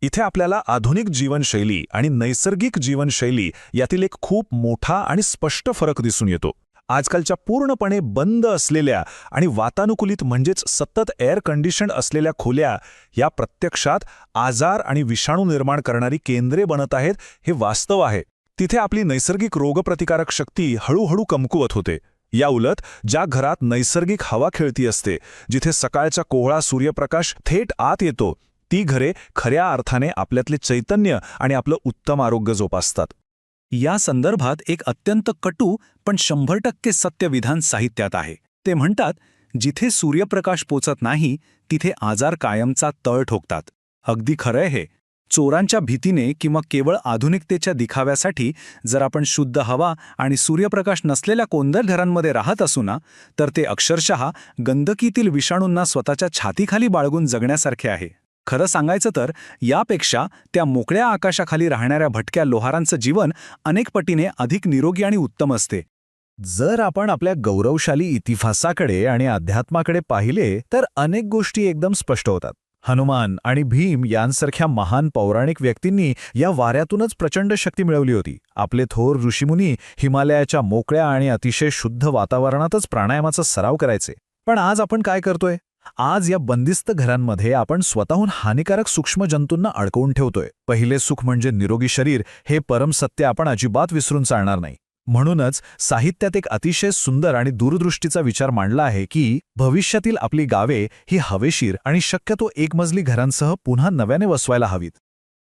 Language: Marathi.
इथे आपल्याला आधुनिक जीवनशैली आणि नैसर्गिक जीवनशैली यातील एक खूप मोठा आणि स्पष्ट फरक दिसून येतो. आजकालच्या पूर्णपणे बंद असलेल्या आणि वातानुकूलित म्हणजेच सतत एअर कंडिशन्ड असलेल्या खोल्या या प्रत्यक्षात आजार आणि विषाणू निर्माण करणारी केंद्रे बनत आहेत हे वास्तव आहे. तिथे आपली नैसर्गिक रोगप्रतिकारक शक्ती हळूहळू कमकुवत होते. या उलट ज्या घरात नैसर्गिक हवा खेळती असते, जिथे सकाळचा कोवळा सूर्यप्रकाश थेट आत येतो, ती घरे खऱ्या अर्थाने आपल्यातले चैतन्य आणि आपलं उत्तम आरोग्य जोपासतात. या संदर्भात एक अत्यंत कटू पण 100% सत्य विधान साहित्यात आहे. ते म्हणतात, जिथे सूर्यप्रकाश पोचत नाही तिथे आजार कायमचा तळ ठोकतात. अगदी खरंय हे. चोरांच्या भीतीने किंवा केवळ आधुनिकतेच्या दिखाव्यासाठी जर आपण शुद्ध हवा आणि सूर्यप्रकाश नसलेल्या कोंदळ घरांमध्ये राहत असू ना, तर ते अक्षरशः गंदकीतील विषाणूंना स्वतःच्या छातीखाली बाळगून जगण्यासारखे आहे. खरं सांगायचं तर यापेक्षा त्या मोकळ्या आकाशाखाली राहणाऱ्या भटक्या लोहारांचं जीवन अनेक पटीने अधिक निरोगी आणि उत्तम असते. जर आपण आपल्या गौरवशाली इतिहासाकडे आणि अध्यात्माकडे पाहिले तर अनेक गोष्टी एकदम स्पष्ट होतात. हनुमान आणि भीम यांसारख्या महान पौराणिक व्यक्तींनी या वाऱ्यातूनच प्रचंड शक्ती मिळवली होती. आपले थोर ऋषीमुनी हिमालयाच्या मोकळ्या आणि अतिशय शुद्ध वातावरणातच प्राणायामाचा सराव करायचे. पण आज आपण काय करतोय? आज या बंदिस्त घरांमध्ये आपण स्वतःहून हानिकारक सूक्ष्म जंतूंना अडकवून ठेवतोय. पहिले सुख म्हणजे निरोगी शरीर हे परमसत्य आपण अजिबात विसरून चालणार नाही. म्हणूनच साहित्यात एक अतिशय सुंदर आणि दूरदृष्टीचा विचार मांडला आहे की भविष्यातील आपली गावे ही हवेशीर आणि शक्यतो एकमजली घरांसह पुन्हा नव्याने वसवायला हवीत.